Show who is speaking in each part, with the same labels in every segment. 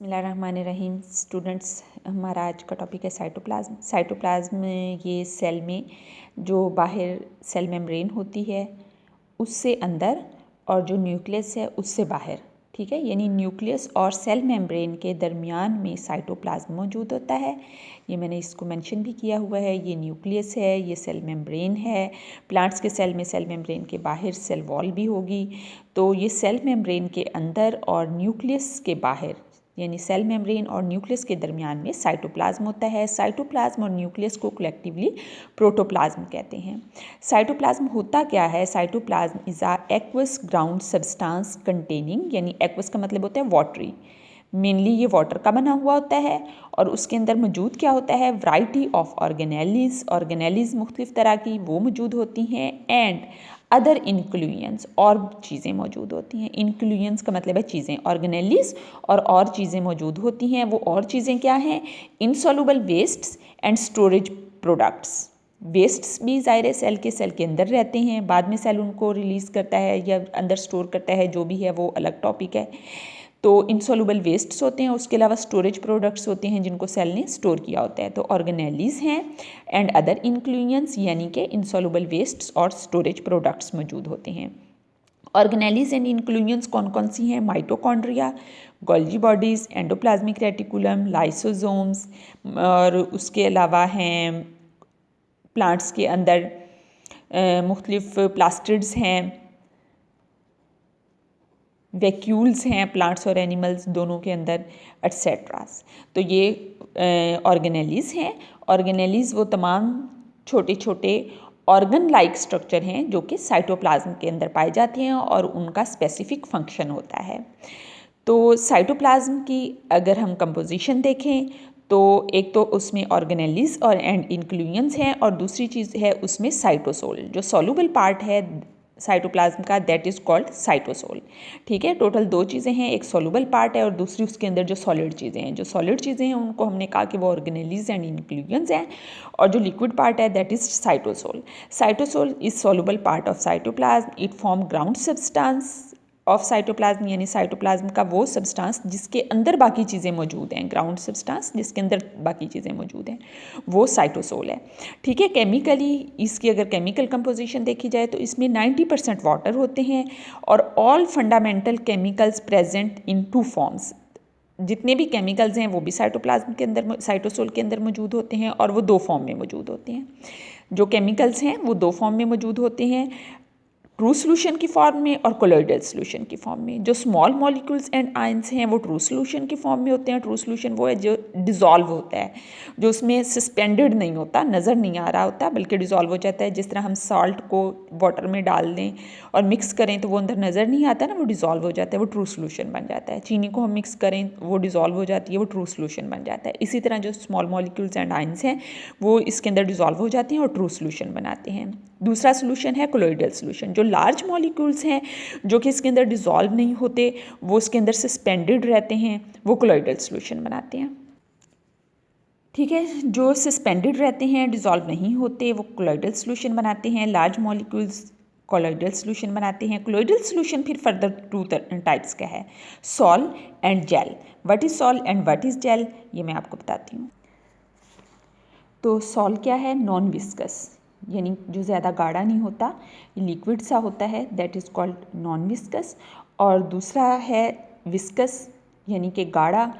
Speaker 1: बिस्मिल्लाहिर्रहमानिर्रहीम। स्टूडेंट्स, हमारा आज का टॉपिक है साइटोप्लाज्म। साइटोप्लाज्म में ये सेल में जो बाहर सेल मेम्ब्रेन होती है उससे अंदर और जो न्यूक्लियस है उससे बाहर, ठीक है, यानी न्यूक्लियस और सेल मेम्ब्रेन के दरमियान में साइटोप्लाज्म मौजूद होता है। ये मैंने इसको मेंशन भी किया हुआ है। ये न्यूक्लियस है, ये सेल मेम्ब्रेन है। प्लांट्स के सेल में सेल मेम्ब्रेन के बाहर सेल वॉल भी होगी। तो ये सेल मेम्ब्रेन के अंदर और न्यूक्लियस के बाहर यानी सेल मेम्ब्रेन और न्यूक्लियस के दरमियान में साइटोप्लाज्म होता है। साइटोप्लाज्म और न्यूक्लियस को कलेक्टिवली प्रोटोप्लाज्म कहते हैं। साइटोप्लाज्म होता क्या है? Cytoplasm is a aqueous ground substance containing, यानी एक्वस का मतलब होता है वाटरी, मेनली ये वाटर का बना हुआ होता है। और उसके अंदर मौजूद क्या होता है? वैरायटी ऑफ ऑर्गेनेलीज मुख्तलिफ तरह की वो मौजूद होती हैं। एंड अदर इंक्लूएंस, और चीज़ें मौजूद होती हैं। इंक्लूएंस का मतलब है चीज़ें, ऑर्गेनेलीज और चीज़ें मौजूद होती हैं। वो और चीज़ें क्या हैं? Insoluble wastes and storage products. Wastes भी ज़ाहिर सेल के अंदर रहते हैं, बाद में सेल उनको रिलीज़ करता है या अंदर स्टोर करता है, जो भी है वो अलग टॉपिक है। तो इनसॉल्युबल वेस्ट्स होते हैं, उसके अलावा स्टोरेज प्रोडक्ट्स होते हैं जिनको सेल ने स्टोर किया होता है। तो ऑर्गेनेलीज हैं एंड अदर इंक्लूएंस, यानी कि इनसॉल्युबल वेस्ट्स और स्टोरेज प्रोडक्ट्स मौजूद होते हैं। ऑर्गेनेलीज एंड इंक्लूएंस कौन कौन सी हैं? Mitochondria, Golgi bodies, endoplasmic reticulum, lysosomes, और उसके अलावा हैं प्लांट्स के अंदर मुख्तलिफ प्लास्टिड्स हैं, वैक्यूल्स हैं प्लांट्स और एनिमल्स दोनों के अंदर, एट्सेट्रास। तो ये ऑर्गेनेलीज हैं। ऑर्गेनेलीज वो तमाम छोटे छोटे ऑर्गन लाइक स्ट्रक्चर हैं जो कि साइटोप्लाज्म के अंदर पाए जाते हैं और उनका स्पेसिफिक फंक्शन होता है। तो साइटोप्लाज्म की अगर हम कंपोजिशन देखें तो एक तो उसमें ऑर्गेनेलीज और एंड इंक्लूएंस हैं, और दूसरी चीज़ है उसमें साइटोसोल, जो सॉल्युबल पार्ट है साइटोप्लाज्म का, दैट इज़ कॉल्ड साइटोसोल। ठीक है, टोटल दो चीज़ें हैं, एक सॉल्युबल पार्ट है और दूसरी उसके अंदर जो सॉलिड चीज़ें हैं। जो सॉलिड चीज़ें हैं उनको हमने कहा कि वो ऑर्गेनेलीज एंड इंक्लूएंस हैं, और जो लिक्विड पार्ट है that is cytosol. Cytosol is soluble part of cytoplasm. It form ground substance of cytoplasm, यानी साइटोप्लाज्म का वो सब्सटेंस जिसके अंदर बाकी चीज़ें मौजूद हैं, ग्राउंड सब्सटेंस जिसके अंदर बाकी चीज़ें मौजूद हैं, वो साइटोसोल है। ठीक है, केमिकली इसकी अगर केमिकल कंपोजिशन देखी जाए तो इसमें 90% वाटर होते हैं, और all fundamental chemicals present in two forms. जितने भी केमिकल्स हैं वो भी साइटोप्लाज्म के अंदर, साइटोसोल के अंदर मौजूद होते हैं, और वो दो फॉर्म में मौजूद होते हैं। जो केमिकल्स हैं वो दो फॉर्म में मौजूद होते हैं, ट्रू सोल्यूशन की फॉर्म में और कोलोइडल सोल्यूशन की फॉर्म में। जो स्मॉल मॉलिक्यूल्स एंड आयंस हैं वो ट्रू सोल्यूशन की फॉर्म में होते हैं। ट्रू सोल्यूशन वो है जो डिज़ोल्व होता है, जो उसमें सस्पेंडेड नहीं होता, नज़र नहीं आ रहा होता, बल्कि डिज़ोल्व हो जाता है। जिस तरह हम सॉल्ट को वाटर में डाल दें और मिक्स करें तो वो अंदर नज़र नहीं आता ना, वो डिज़ोल्व हो जाता है, वो ट्रू सोल्यूशन बन जाता है। चीनी को हम मिक्स करें वो डिज़ोल्व हो जाती है, वो ट्रू सोल्यूशन बन जाता है। इसी तरह जो स्मॉल मॉलिक्यूल्स एंड आयंस हैं वो इसके अंदर डिज़ोल्व हो जाते हैं और ट्रू सोल्यूशन बनाते हैं। दूसरा सोल्यूशन है कोलोइडल सोल्यूशन। जो लार्ज मॉलिक्यूल्स हैं जो कि इसके अंदर डिज़ोल्व नहीं होते, वो इसके अंदर सस्पेंडेड रहते हैं, वो कोलोइडल सोल्यूशन बनाते हैं। ठीक है, जो सस्पेंडेड रहते हैं, डिज़ोल्व नहीं होते, वो कोलोइडल सोल्यूशन बनाते हैं। लार्ज मॉलिक्यूल्स कोलोइडल सोल्यूशन बनाते हैं। कोलोइडल सोल्यूशन फिर फर्दर टू टाइप्स का है, sol and gel. What is sol and what is gel, ये मैं आपको बताती हूँ। तो सॉल क्या है? नॉन विस्कस, यानी जो ज़्यादा गाढ़ा नहीं होता, लिक्विड सा होता है, that is called non viscous. और दूसरा है विस्कस, यानी कि गाढ़ा,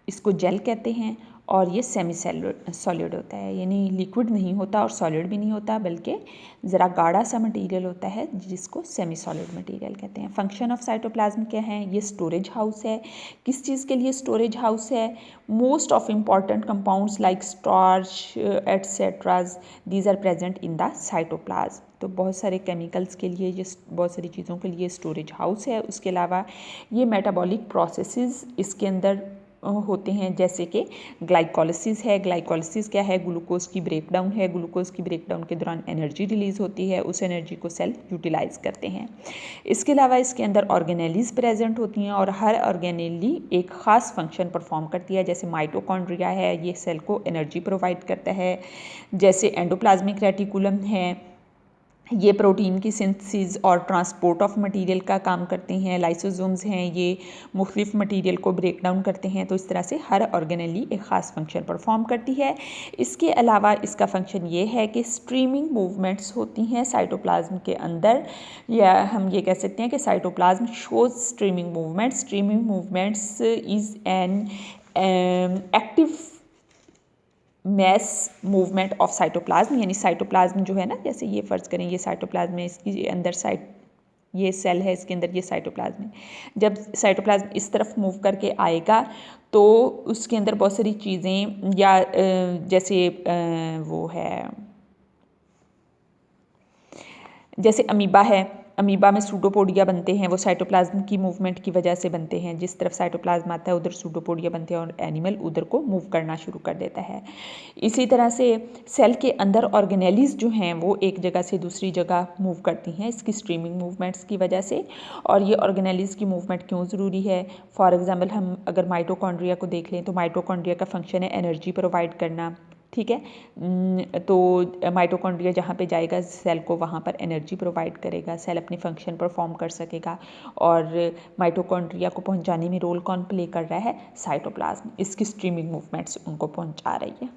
Speaker 1: इसको जेल कहते हैं। और ये सेमी सॉलिड होता है, यानी लिक्विड नहीं होता और सॉलिड भी नहीं होता, बल्कि ज़रा गाढ़ा सा मटेरियल होता है जिसको सेमी सॉलिड मटेरियल कहते हैं। फंक्शन ऑफ साइटोप्लाज्म क्या है? ये स्टोरेज हाउस है। किस चीज़ के लिए स्टोरेज हाउस है? Most of important compounds like starch etceteras, these are present in the cytoplasm. तो बहुत सारे केमिकल्स के लिए ये, बहुत सारी चीज़ों के लिए स्टोरेज हाउस है। उसके अलावा ये मेटाबॉलिक प्रोसेसेस इसके अंदर होते हैं, जैसे कि ग्लाइकोलिसिस है। ग्लाइकोलिसिस क्या है? ग्लूकोज की ब्रेकडाउन है। ग्लूकोज की ब्रेकडाउन के दौरान एनर्जी रिलीज़ होती है, उस एनर्जी को सेल यूटिलाइज करते हैं। इसके अलावा इसके अंदर ऑर्गेनेलीज प्रेजेंट होती हैं, और हर ऑर्गेनेली एक ख़ास फंक्शन परफॉर्म करती है। जैसे माइटोकॉन्ड्रिया है, ये सेल को एनर्जी प्रोवाइड करता है। जैसे एंडोप्लाज्मिक रेटिकुलम है, ये प्रोटीन की सिंथेसिस और ट्रांसपोर्ट ऑफ मटेरियल का काम करते हैं। लाइसोसोम्स हैं, ये मुख्तलिफ मटेरियल को ब्रेक डाउन करते हैं। तो इस तरह से हर ऑर्गेनेली एक ख़ास फंक्शन परफॉर्म करती है। इसके अलावा इसका फंक्शन ये है कि स्ट्रीमिंग मूवमेंट्स होती हैं साइटोप्लाज्म के अंदर, या हम ये कह सकते हैं कि cytoplasm shows streaming movements. Streaming movements is an active mass movement of cytoplasm, यानी साइटोप्लाज्म जो है ना, जैसे ये फ़र्ज़ करें ये साइटोप्लाज्म है, इसकी अंदर ये सेल है, इसके अंदर ये साइटोप्लाज्म है। जब साइटोप्लाज्म इस तरफ मूव करके आएगा तो उसके अंदर बहुत सारी चीज़ें, या जैसे वो है, जैसे अमीबा है, अमीबा में सूडोपोडिया बनते हैं, वो साइटोप्लाज्म की मूवमेंट की वजह से बनते हैं। जिस तरफ साइटोप्लाज्म आता है उधर सूडोपोडिया बनते हैं और एनिमल उधर को मूव करना शुरू कर देता है। इसी तरह से सेल के अंदर ऑर्गेनेलीज जो हैं वो एक जगह से दूसरी जगह मूव करती हैं इसकी स्ट्रीमिंग मूवमेंट्स की वजह से। और ये ऑर्गेनेलीज की मूवमेंट क्यों ज़रूरी है? फॉर एग्जाम्पल हम अगर माइटोकॉन्ड्रिया को देख लें तो माइटोकॉन्ड्रिया का फंक्शन है एनर्जी प्रोवाइड करना, ठीक है। तो माइटोकॉन्ड्रिया जहाँ पे जाएगा सेल को वहाँ पर एनर्जी प्रोवाइड करेगा, सेल अपने फंक्शन परफॉर्म कर सकेगा। और माइटोकॉन्ड्रिया को पहुँचाने में रोल कौन प्ले कर रहा है? साइटोप्लाज्म। इसकी स्ट्रीमिंग मूवमेंट्स उनको पहुँचा रही है।